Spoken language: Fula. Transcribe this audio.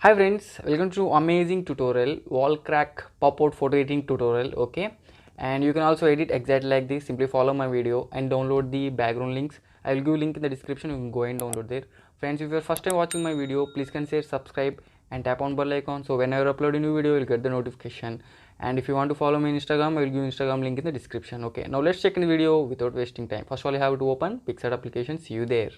Hi friends, welcome to amazing tutorial wall crack pop out photo editing tutorial. Okay, and you can also edit exactly like this. Simply follow my video and download the background links. I will give link in the description. You can go and download there. Friends, if you are first time watching my video, please consider subscribe and tap on bell icon, so whenever I upload a new video you'll get the notification. And if you want to follow me on Instagram, I will give Instagram link in the description. Okay, now let's check in the video without wasting time. First of all, you have to open Picsart application. See you there.